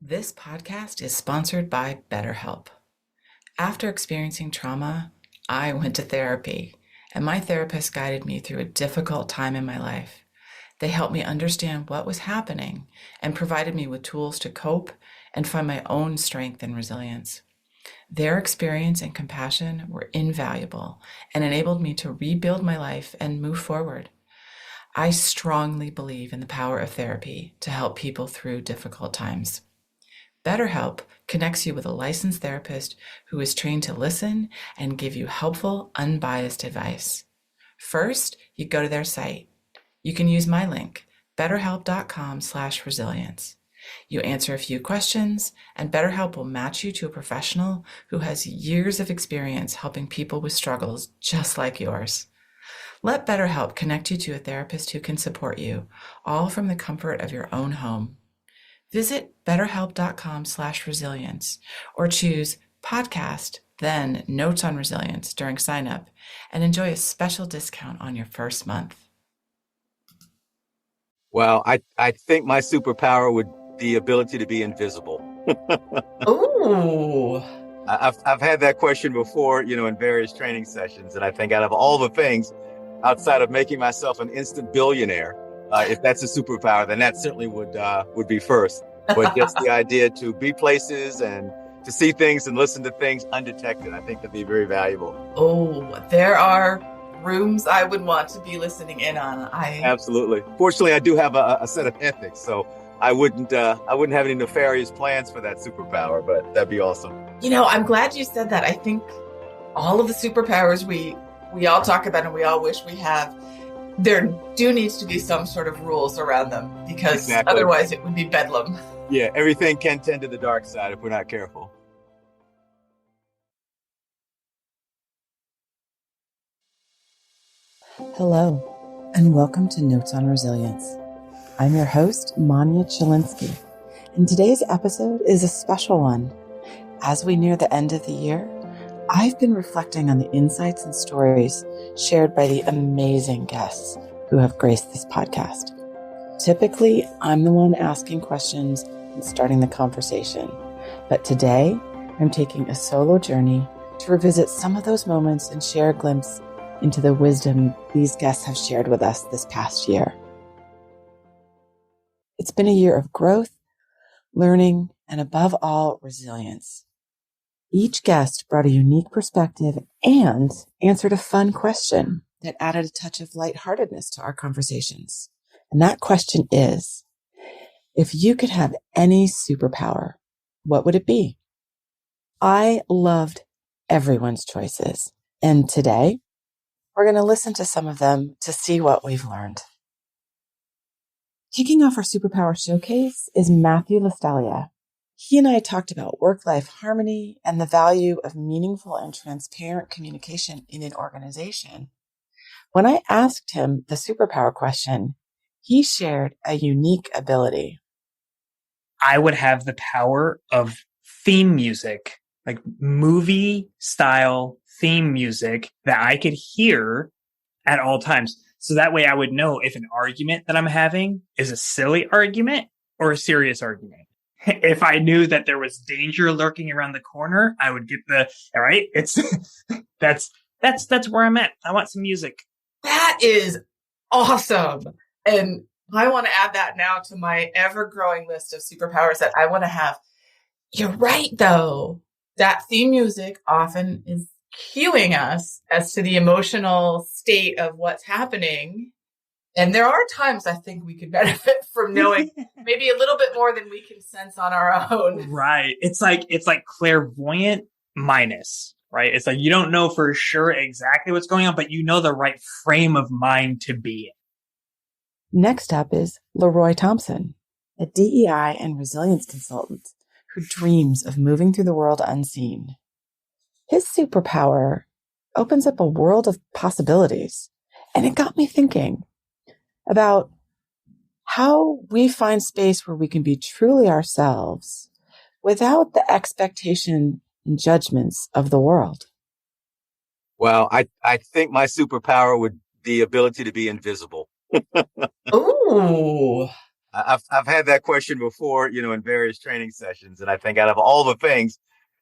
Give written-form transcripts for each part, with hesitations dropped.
This podcast is sponsored by BetterHelp. After experiencing trauma, I went to therapy, and my therapist guided me through a difficult time in my life. They helped me understand what was happening and provided me with tools to cope and find my own strength and resilience. Their experience and compassion were invaluable and enabled me to rebuild my life and move forward. I strongly believe in the power of therapy to help people through difficult times. BetterHelp connects you with a licensed therapist who is trained to listen and give you helpful, unbiased advice. First, you go to their site. You can use my link, betterhelp.com/resilience. You answer a few questions, and BetterHelp will match you to a professional who has years of experience helping people with struggles just like yours. Let BetterHelp connect you to a therapist who can support you, all from the comfort of your own home. Visit betterhelp.com/resilience or choose podcast, then notes on resilience during sign up and enjoy a special discount on your first month. Well, I think my superpower would be the ability to be invisible. Ooh. I've had that question before, in various training sessions. And I think out of all the things outside of making myself an instant billionaire, if that's a superpower, then that certainly would be first. But just the idea to be places and to see things and listen to things undetected, I think that'd be very valuable. Oh, there are rooms I would want to be listening in on. Absolutely. Fortunately, I do have a set of ethics, so I wouldn't have any nefarious plans for that superpower, but that'd be awesome. I'm glad you said that. I think all of the superpowers we all talk about and we all wish we have, there do needs to be some sort of rules around them because Otherwise it would be bedlam. Yeah, everything can tend to the dark side if we're not careful. Hello, and welcome to Notes on Resilience. I'm your host, Manya Chilinsky, and today's episode is a special one. As we near the end of the year, I've been reflecting on the insights and stories shared by the amazing guests who have graced this podcast. Typically, I'm the one asking questions and starting the conversation, but today I'm taking a solo journey to revisit some of those moments and share a glimpse into the wisdom these guests have shared with us this past year. It's been a year of growth, learning, and above all, resilience. Each guest brought a unique perspective and answered a fun question that added a touch of lightheartedness to our conversations. And that question is, if you could have any superpower, what would it be? I loved everyone's choices. And today, we're going to listen to some of them to see what we've learned. Kicking off our superpower showcase is Matthew Lastalia. He and I talked about work-life harmony and the value of meaningful and transparent communication in an organization. When I asked him the superpower question, he shared a unique ability. I would have the power of theme music, like movie style theme music that I could hear at all times. So that way I would know if an argument that I'm having is a silly argument or a serious argument. If I knew that there was danger lurking around the corner, I would get all right, that's where I'm at. I want some music. That is awesome. And I want to add that now to my ever-growing list of superpowers that I want to have. You're right, though. That theme music often is cueing us as to the emotional state of what's happening. And there are times I think we could benefit from knowing maybe a little bit more than we can sense on our own. Right. It's like clairvoyant minus, right? It's like you don't know for sure exactly what's going on, but you know the right frame of mind to be in. Next up is Leroy Thompson, a DEI and resilience consultant who dreams of moving through the world unseen. His superpower opens up a world of possibilities, and it got me thinking about how we find space where we can be truly ourselves without the expectation and judgments of the world. Well, I think my superpower would be the ability to be invisible. Ooh. I've had that question before, in various training sessions, and I think out of all the things,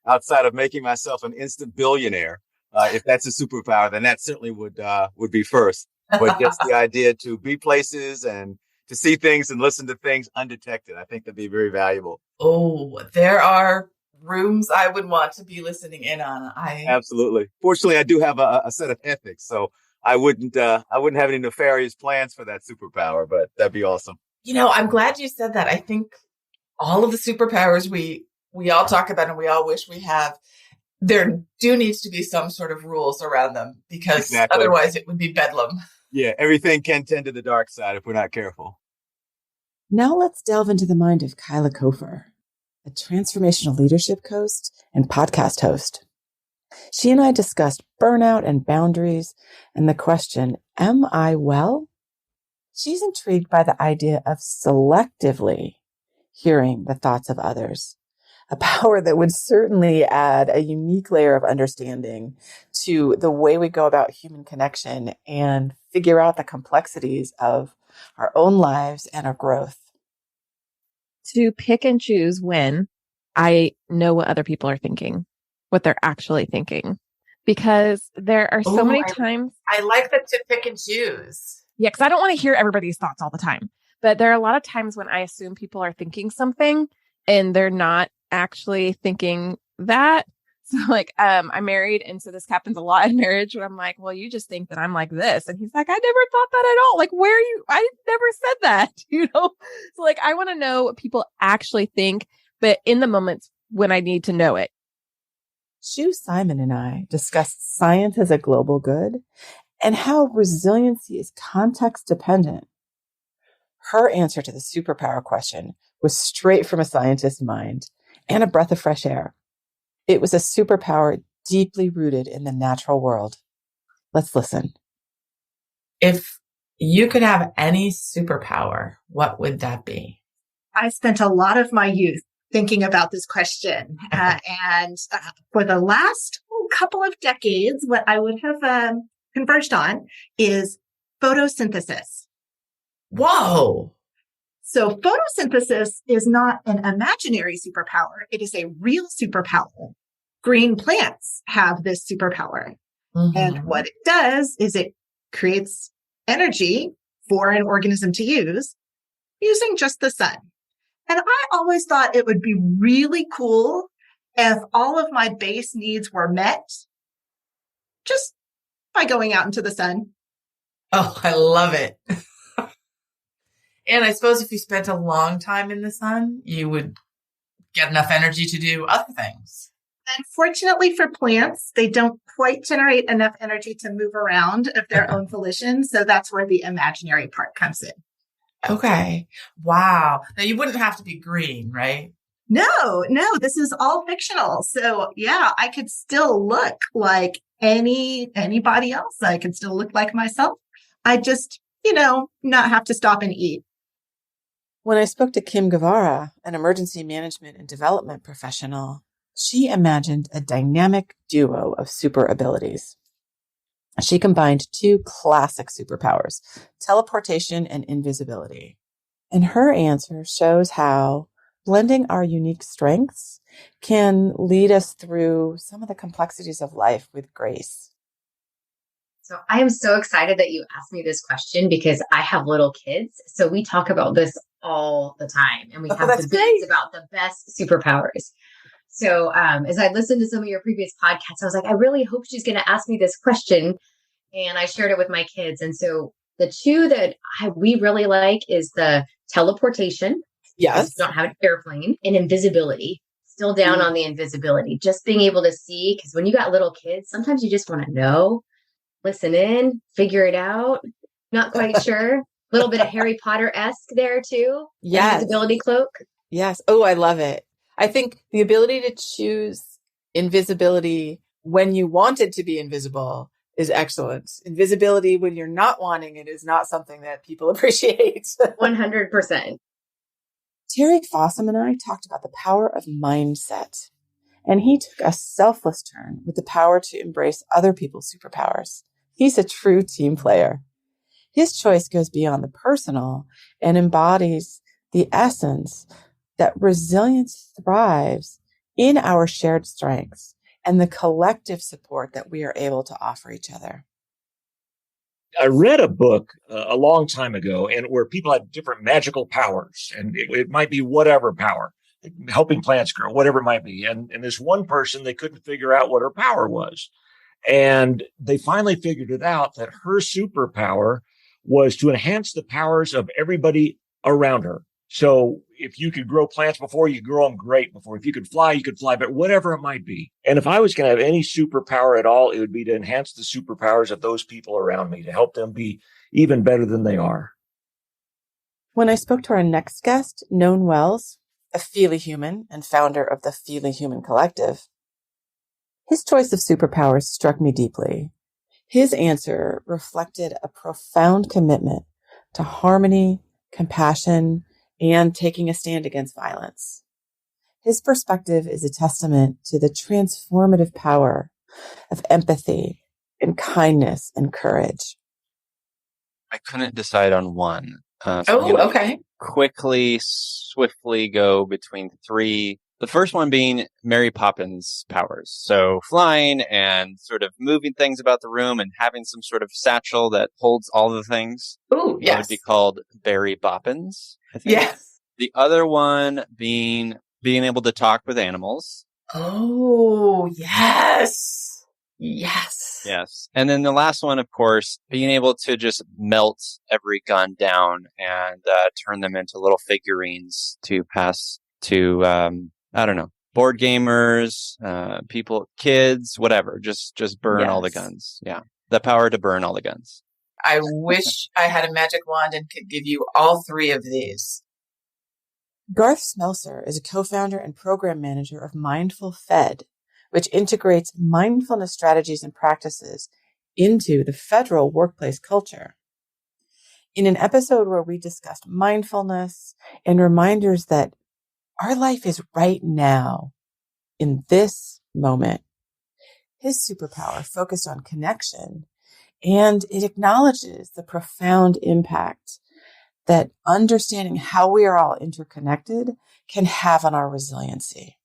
outside of making myself an instant billionaire, if that's a superpower, then that certainly would be first. But just the idea to be places and to see things and listen to things undetected, I think that'd be very valuable. Oh, there are rooms I would want to be listening in on. Absolutely. Fortunately, I do have a set of ethics, so I wouldn't have any nefarious plans for that superpower, but that'd be awesome. I'm glad you said that. I think all of the superpowers we all talk about and we all wish we have, there do needs to be some sort of rules around them, because Exactly. otherwise it would be bedlam. Yeah, everything can tend to the dark side if we're not careful. Now let's delve into the mind of Kyla Kofer, a transformational leadership coach and podcast host. She and I discussed burnout and boundaries and the question, am I well? She's intrigued by the idea of selectively hearing the thoughts of others, a power that would certainly add a unique layer of understanding to the way we go about human connection and figure out the complexities of our own lives and our growth. To pick and choose when I know what other people are thinking, what they're actually thinking, because there are so many times. I like that, to pick and choose. Yeah, because I don't want to hear everybody's thoughts all the time. But there are a lot of times when I assume people are thinking something and they're not actually thinking that. So I'm married. And so this happens a lot in marriage when I'm like, well, you just think that I'm like this. And he's like, I never thought that at all. Like, where are you? I never said that, So I want to know what people actually think, but in the moments when I need to know it. Sue Simon and I discussed science as a global good and how resiliency is context dependent. Her answer to the superpower question was straight from a scientist's mind and a breath of fresh air. It was a superpower deeply rooted in the natural world. Let's listen. If you could have any superpower, what would that be? I spent a lot of my youth thinking about this question. And for the last couple of decades, what I would have converged on is photosynthesis. Whoa. So photosynthesis is not an imaginary superpower. It is a real superpower. Green plants have this superpower. Mm-hmm. And what it does is it creates energy for an organism to use using just the sun. And I always thought it would be really cool if all of my base needs were met just by going out into the sun. Oh, I love it. And I suppose if you spent a long time in the sun, you would get enough energy to do other things. Unfortunately for plants, they don't quite generate enough energy to move around of their own volition. So that's where the imaginary part comes in. Okay. Wow. Now you wouldn't have to be green, right? No, this is all fictional. So yeah, I could still look like anybody else. I could still look like myself. I just, not have to stop and eat. When I spoke to Kim Guevara, an emergency management and development professional, she imagined a dynamic duo of super abilities. She combined two classic superpowers, teleportation and invisibility. And her answer shows how blending our unique strengths can lead us through some of the complexities of life with grace. So I am so excited that you asked me this question because I have little kids. So we talk about this all the time and we have debates about the best superpowers. So as I listened to some of your previous podcasts, I was like, I really hope she's going to ask me this question. And I shared it with my kids. And so the two that we really like is the teleportation. Yes. Don't have an airplane, and invisibility. Still down on the invisibility. Just being able to see, because when you got little kids, sometimes you just want to know, listen in, figure it out. Not quite sure. A little bit of Harry Potter-esque there too. Yes. Invisibility cloak. Yes. Oh, I love it. I think the ability to choose invisibility when you want it to be invisible is excellent. Invisibility when you're not wanting it is not something that people appreciate. 100%. Terry Fossum and I talked about the power of mindset, and he took a selfless turn with the power to embrace other people's superpowers. He's a true team player. His choice goes beyond the personal and embodies the essence that resilience thrives in our shared strengths and the collective support that we are able to offer each other. I read a book a long time ago, and where people had different magical powers, and it might be whatever power, helping plants grow, whatever it might be. And this one person, they couldn't figure out what her power was. And they finally figured it out, that her superpower was to enhance the powers of everybody around her. So if you could grow plants before, you grow them great before. If you could fly, but whatever it might be. And if I was going to have any superpower at all, it would be to enhance the superpowers of those people around me, to help them be even better than they are. When I spoke to our next guest, Noan Wells, a Feely human and founder of the Feely Human Collective, his choice of superpowers struck me deeply. His answer reflected a profound commitment to harmony, compassion, and taking a stand against violence. His perspective is a testament to the transformative power of empathy and kindness and courage. I couldn't decide on one. Okay. Quickly, swiftly go between three. The first one being Mary Poppins' powers. So flying and sort of moving things about the room and having some sort of satchel that holds all the things. Oh, yes. That would be called Barry Boppins, I think. Yes. The other one being able to talk with animals. Oh, yes. Yes. Yes. And then the last one, of course, being able to just melt every gun down and turn them into little figurines to pass to, I don't know, board gamers, people, kids, whatever. Just burn all the guns. Yeah. The power to burn all the guns. I wish I had a magic wand and could give you all three of these. Garth Smelser is a co-founder and program manager of Mindful Fed, which integrates mindfulness strategies and practices into the federal workplace culture. In an episode where we discussed mindfulness and reminders that our life is right now, in this moment, his superpower focused on connection, and it acknowledges the profound impact that understanding how we are all interconnected can have on our resiliency.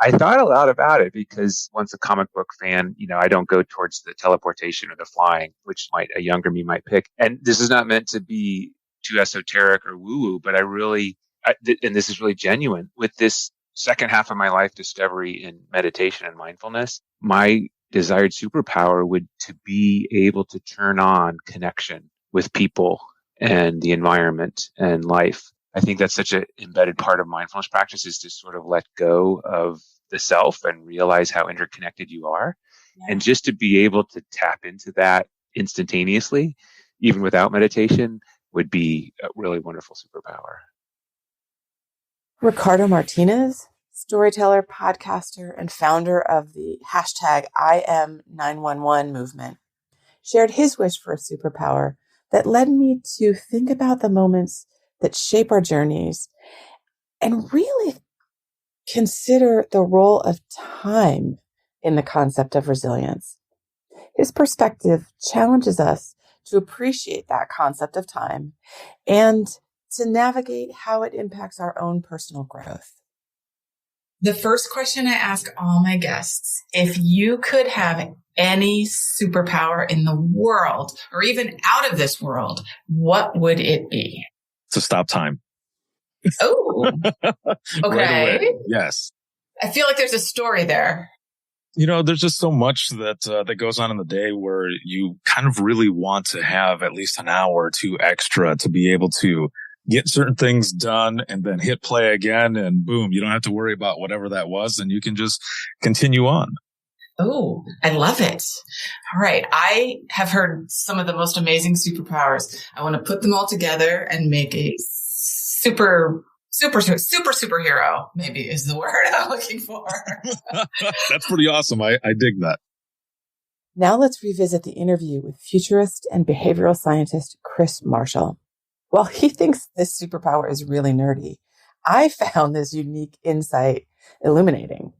I thought a lot about it because once a comic book fan, I don't go towards the teleportation or the flying, which a younger me might pick. And this is not meant to be too esoteric or woo-woo, but and this is really genuine, with this second half of my life discovery in meditation and mindfulness, my desired superpower would to be able to turn on connection with people and the environment and life. I think that's such an embedded part of mindfulness practice, is to sort of let go of the self and realize how interconnected you are. Yeah. And just to be able to tap into that instantaneously, even without meditation, would be a really wonderful superpower. Ricardo Martinez, storyteller, podcaster, and founder of the hashtag #IM911 movement, shared his wish for a superpower that led me to think about the moments that shape our journeys and really consider the role of time in the concept of resilience. His perspective challenges us to appreciate that concept of time and to navigate how it impacts our own personal growth. The first question I ask all my guests, if you could have any superpower in the world or even out of this world, what would it be? To stop time. Oh, okay. Right, yes. I feel like there's a story there. There's just so much that goes on in the day where you kind of really want to have at least an hour or two extra to be able to get certain things done and then hit play again, and boom, you don't have to worry about whatever that was, and you can just continue on. Oh, I love it. All right. I have heard some of the most amazing superpowers. I want to put them all together and make a superhero, maybe is the word I'm looking for. That's pretty awesome. I dig that. Now let's revisit the interview with futurist and behavioral scientist Chris Marshall. While he thinks this superpower is really nerdy, I found this unique insight illuminating.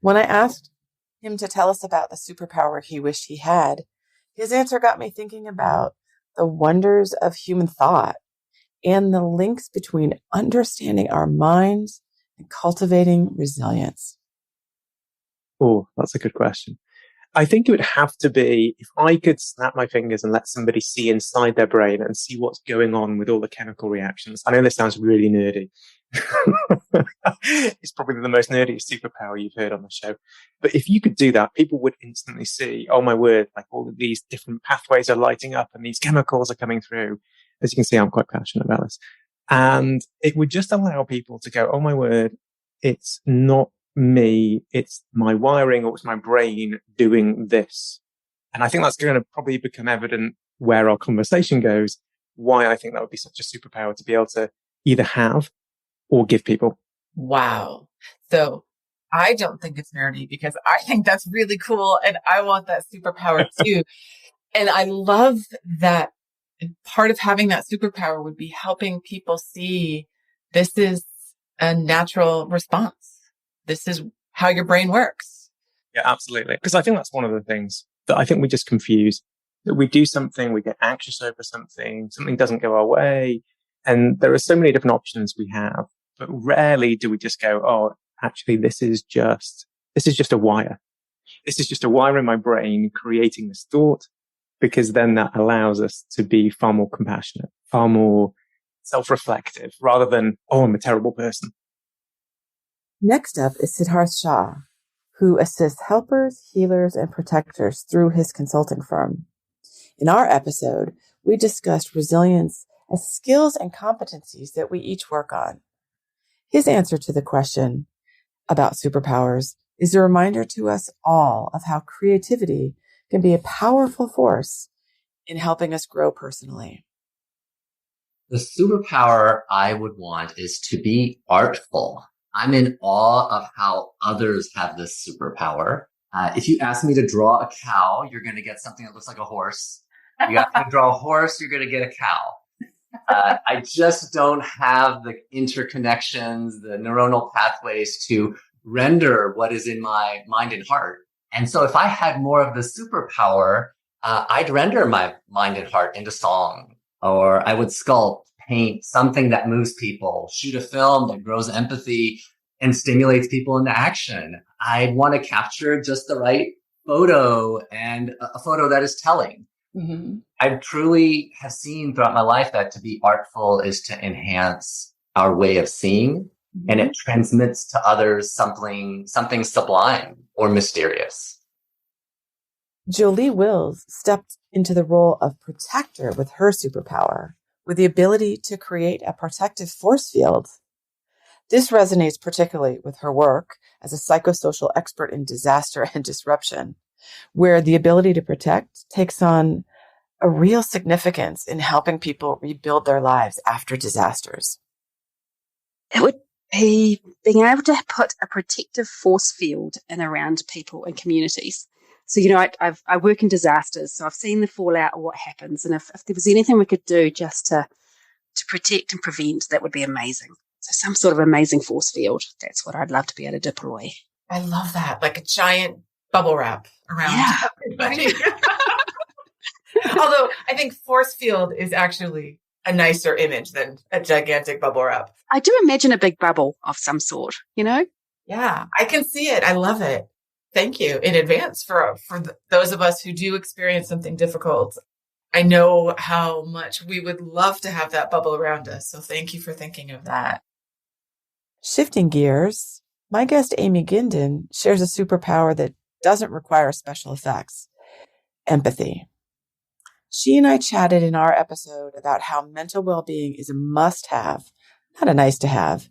When I asked him to tell us about the superpower he wished he had, his answer got me thinking about the wonders of human thought and the links between understanding our minds and cultivating resilience? Oh, that's a good question. I think it would have to be if I could snap my fingers and let somebody see inside their brain and see what's going on with all the chemical reactions. I know this sounds really nerdy. It's probably the most nerdy superpower you've heard on the show. But if you could do that, people would instantly see, oh my word, like all of these different pathways are lighting up and these chemicals are coming through. As you can see, I'm quite passionate about this. And it would just allow people to go, oh my word, it's not me, it's my wiring or it's my brain doing this. And I think that's going to probably become evident where our conversation goes, why I think that would be such a superpower to be able to either have or give people. Wow. So I don't think it's nerdy because I think that's really cool and I want that superpower too. And I love that part of having that superpower would be helping people see this is a natural response. This is how your brain works. Yeah, absolutely. Because I think that's one of the things that I think we just confuse. That we do something, we get anxious over something doesn't go our way. And there are so many different options we have, but rarely do we just go, oh, actually, this is just a wire. This is just a wire in my brain creating this thought, because then that allows us to be far more compassionate, far more self-reflective, rather than, oh, I'm a terrible person. Next up is Siddharth Shah, who assists helpers, healers, and protectors through his consulting firm. In our episode, we discussed resilience as skills and competencies that we each work on. His answer to the question about superpowers is a reminder to us all of how creativity can be a powerful force in helping us grow personally. The superpower I would want is to be artful. I'm in awe of how others have this superpower. If you ask me to draw a cow, you're going to get something that looks like a horse. You ask me to draw a horse, you're going to get a cow. I just don't have the interconnections, the neuronal pathways to render what is in my mind and heart. And so if I had more of the superpower, I'd render my mind and heart into song, or I would sculpt, paint something that moves people, shoot a film that grows empathy and stimulates people into action. I'd want to capture just the right photo and a photo that is telling. Mm-hmm. I truly have seen throughout my life that to be artful is to enhance our way of seeing, mm-hmm. and it transmits to others something sublime or mysterious. Jolie Wills stepped into the role of protector with her superpower, with the ability to create a protective force field. This resonates particularly with her work as a psychosocial expert in disaster and disruption, where the ability to protect takes on a real significance in helping people rebuild their lives after disasters. It would be being able to put a protective force field in around people and communities. So, I work in disasters, so I've seen the fallout of what happens. And if there was anything we could do just to protect and prevent, that would be amazing. So some sort of amazing force field. That's what I'd love to be able to deploy. I love that. Like a giant bubble wrap around everybody. Although I think force field is actually a nicer image than a gigantic bubble wrap. I do imagine a big bubble of some sort, Yeah, I can see it. I love it. Thank you in advance for those of us who do experience something difficult. I know how much we would love to have that bubble around us. So thank you for thinking of that. Shifting gears, my guest Amy Gindin shares a superpower that doesn't require special effects: empathy. She and I chatted in our episode about how mental well-being is a must-have, not a nice-to-have,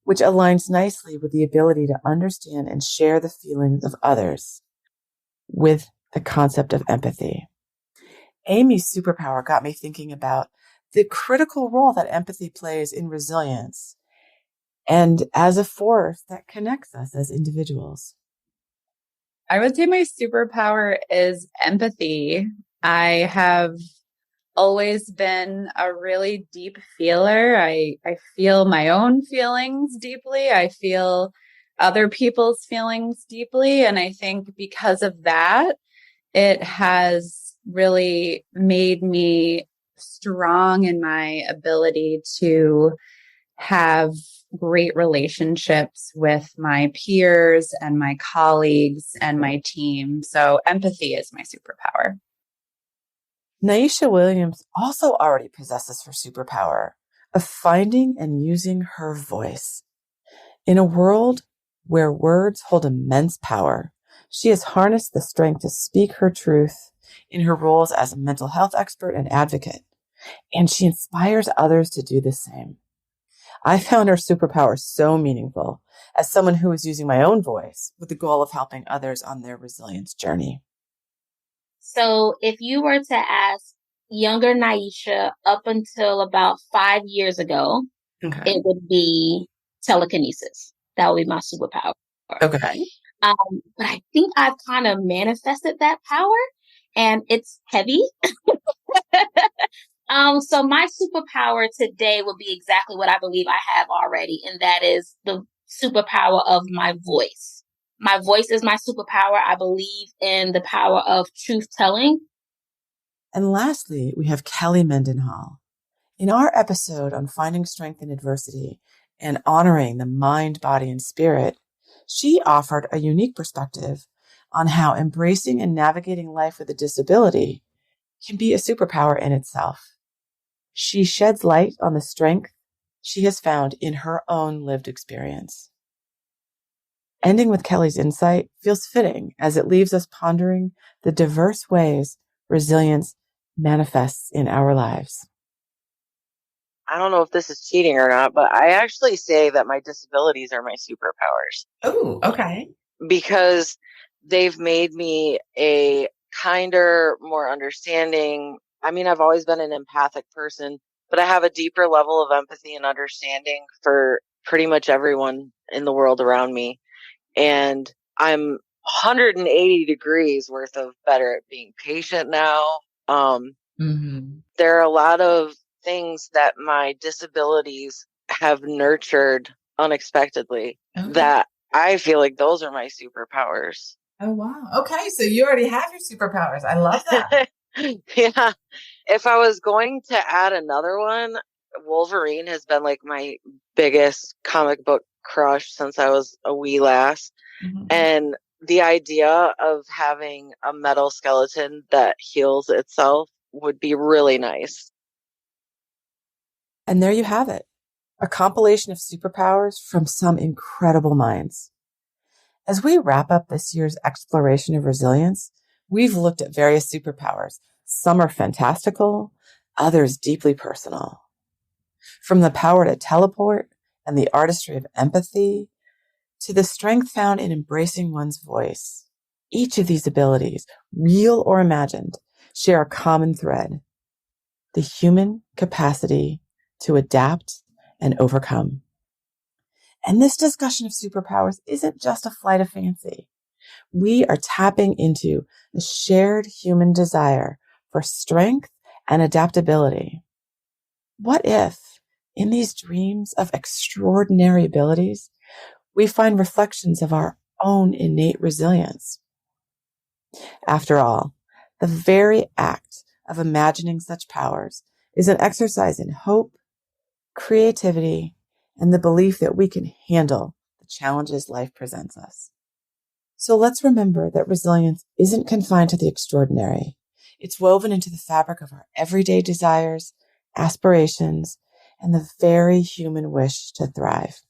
which aligns nicely with the ability to understand and share the feelings of others with the concept of empathy. Amy's superpower got me thinking about the critical role that empathy plays in resilience and as a force that connects us as individuals. I would say my superpower is empathy. I have always been a really deep feeler. I feel my own feelings deeply. I feel other people's feelings deeply. And I think because of that, it has really made me strong in my ability to have great relationships with my peers and my colleagues and my team. So empathy is my superpower. Naisha Williams also already possesses her superpower of finding and using her voice. In a world where words hold immense power, she has harnessed the strength to speak her truth in her roles as a mental health expert and advocate, and she inspires others to do the same. I found her superpower so meaningful as someone who is using my own voice with the goal of helping others on their resilience journey. So if you were to ask younger Naisha up until about 5 years ago, it would be telekinesis. That would be my superpower. Okay. But I think I've kind of manifested that power, and it's heavy. So my superpower today would be exactly what I believe I have already, and that is the superpower of my voice. My voice is my superpower. I believe in the power of truth telling. And lastly, we have Kelly Mendenhall. In our episode on finding strength in adversity and honoring the mind, body, and spirit, she offered a unique perspective on how embracing and navigating life with a disability can be a superpower in itself. She sheds light on the strength she has found in her own lived experience. Ending with Kelly's insight feels fitting as it leaves us pondering the diverse ways resilience manifests in our lives. I don't know if this is cheating or not, but I actually say that my disabilities are my superpowers. Oh, okay. Because they've made me a kinder, more understanding. I mean, I've always been an empathic person, but I have a deeper level of empathy and understanding for pretty much everyone in the world around me. And I'm 180 degrees worth of better at being patient now. There are a lot of things that my disabilities have nurtured unexpectedly that I feel like those are my superpowers. Oh, wow. Okay. So you already have your superpowers. I love that. Yeah. If I was going to add another one, Wolverine has been like my biggest comic book crush since I was a wee lass. And the idea of having a metal skeleton that heals itself would be really nice. And there you have it, a compilation of superpowers from some incredible minds. As we wrap up this year's exploration of resilience, we've looked at various superpowers. Some are fantastical, others deeply personal. From the power to teleport and the artistry of empathy to the strength found in embracing one's voice. Each of these abilities, real or imagined, share a common thread: the human capacity to adapt and overcome. And this discussion of superpowers isn't just a flight of fancy. We are tapping into the shared human desire for strength and adaptability. What if, in these dreams of extraordinary abilities, we find reflections of our own innate resilience? After all, the very act of imagining such powers is an exercise in hope, creativity, and the belief that we can handle the challenges life presents us. So let's remember that resilience isn't confined to the extraordinary. It's woven into the fabric of our everyday desires, aspirations, and the very human wish to thrive.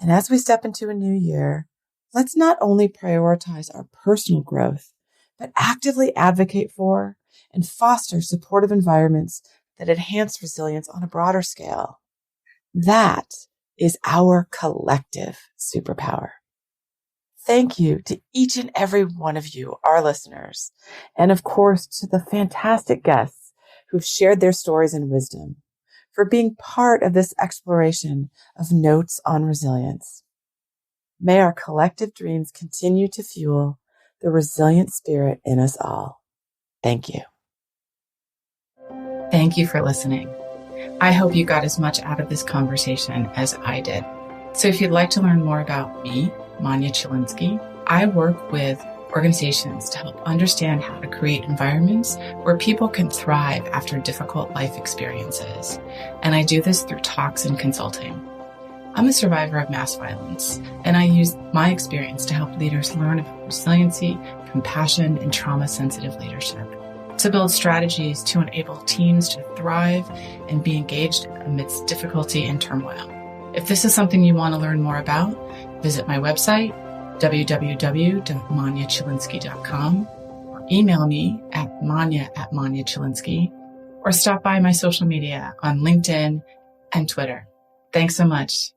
And as we step into a new year, let's not only prioritize our personal growth, but actively advocate for and foster supportive environments that enhance resilience on a broader scale. That is our collective superpower. Thank you to each and every one of you, our listeners, and of course to the fantastic guests who've shared their stories and wisdom, for being part of this exploration of Notes on Resilience. May our collective dreams continue to fuel the resilient spirit in us all. Thank you. Thank you for listening. I hope you got as much out of this conversation as I did. So if you'd like to learn more about me, Manya Chilinsky, I work with organizations to help understand how to create environments where people can thrive after difficult life experiences. And I do this through talks and consulting. I'm a survivor of mass violence, and I use my experience to help leaders learn about resiliency, compassion, and trauma-sensitive leadership, to build strategies to enable teams to thrive and be engaged amidst difficulty and turmoil. If this is something you want to learn more about, visit my website, www.manyachilinski.com, or email me at manya@manyachilinski, or stop by my social media on LinkedIn and Twitter. Thanks so much.